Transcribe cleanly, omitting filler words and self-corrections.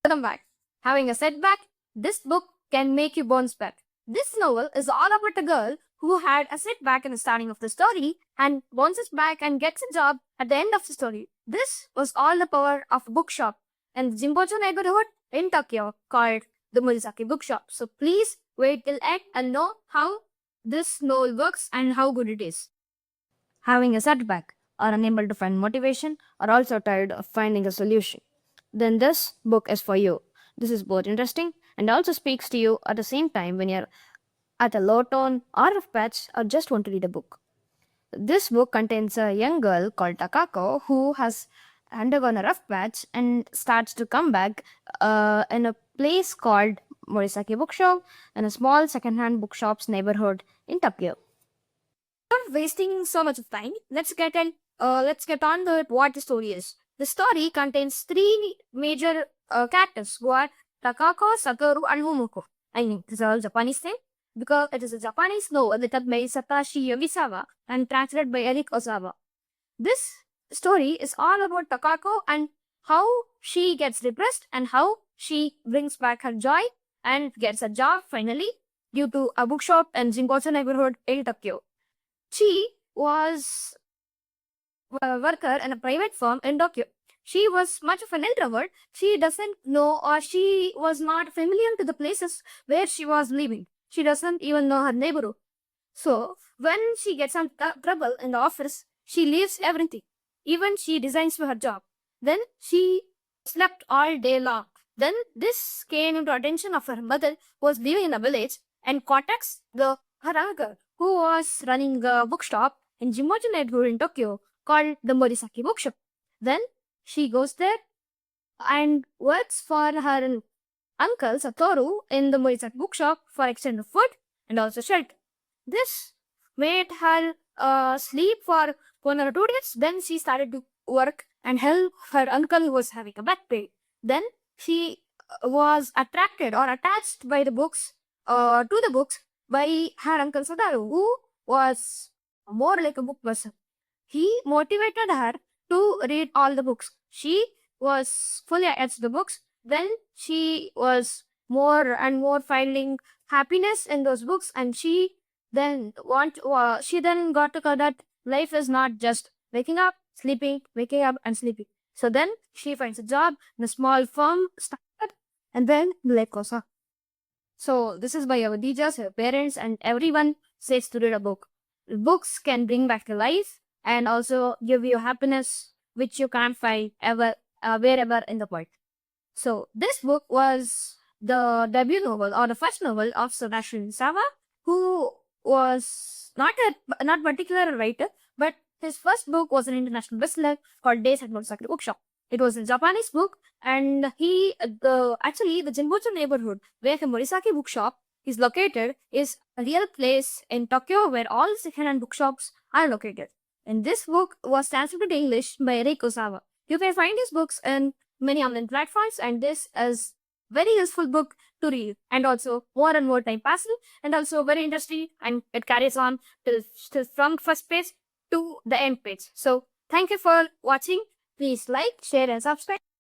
Welcome back. Having a setback, this book can make you bounce back. This novel is all about a girl who had a setback in the starting of the story and bounces back and gets a job at the end of the story. This was all the power of a bookshop in the Jimbocho neighborhood in Tokyo called the Murasaki Bookshop. So please wait till end and know how this novel works and how good it is. Having a setback or unable to find motivation or also tired of finding a solution, then this book is for you. This is both interesting and also speaks to you at the same time when you're at a low tone or rough patch or just want to read a book. This book contains a young girl called Takako who has undergone a rough patch and starts to come back in a place called Morisaki Bookshop in a small second-hand bookshop's neighborhood in Tokyo. Not wasting so much of time, let's get on to what the story is. The story contains three major characters who are Takako, Satoru, and Momoko. I mean, this is all Japanese name because it is a Japanese novel written by Satoshi Yomisawa and translated by Eric Ozawa. This story is all about Takako and how she gets depressed and how she brings back her joy and gets a job finally due to a bookshop in Jingocho neighborhood in Tokyo. She was a worker in a private firm in Tokyo. She was much of an introvert. She doesn't know or she was not familiar to the places where she was living. She doesn't even know her neighborhood. So when she gets some trouble in the office, she leaves everything. Even she resigns for her job. Then she slept all day long. Then this came into attention of her mother who was living in a village and contacts her uncle who was running a bookshop in Jimoji neighborhood in Tokyo called the Morisaki Bookshop. Then she goes there and works for her uncle Satoru in the Morisaki Bookshop for extended food and also shelter. This made her sleep for 1 or 2 days. Then she started to work and help her uncle who was having a back pain. Then she was attracted or attached by the books to the books by her uncle Sadaru, who was more like a book person. He motivated her to read all the books. She was fully attached to the books. Then she was more and more finding happiness in those books, and she then got to know that life is not just waking up, sleeping, waking up, and sleeping. So then she finds a job in a small firm, started, and then life goes on. So this is why our teachers, our parents, and everyone says to read a book. Books can bring back to life and also give you happiness which you can't find ever wherever in the world. So this book was the debut novel or the first novel of Satoshi Sawa, who was not particular writer, but his first book was an international bestseller called Days at Morisaki Bookshop. It was a Japanese book, and actually the Jinbocho neighborhood where the Morisaki Bookshop is located is a real place in Tokyo where all second-hand bookshops are located. And this book was translated to English by Eric Ozawa. You can find his books in many online platforms, and this is very useful book to read and also more and more time passing and also very interesting, and it carries on till from first page to the end page. So thank you for watching. Please like, share and subscribe.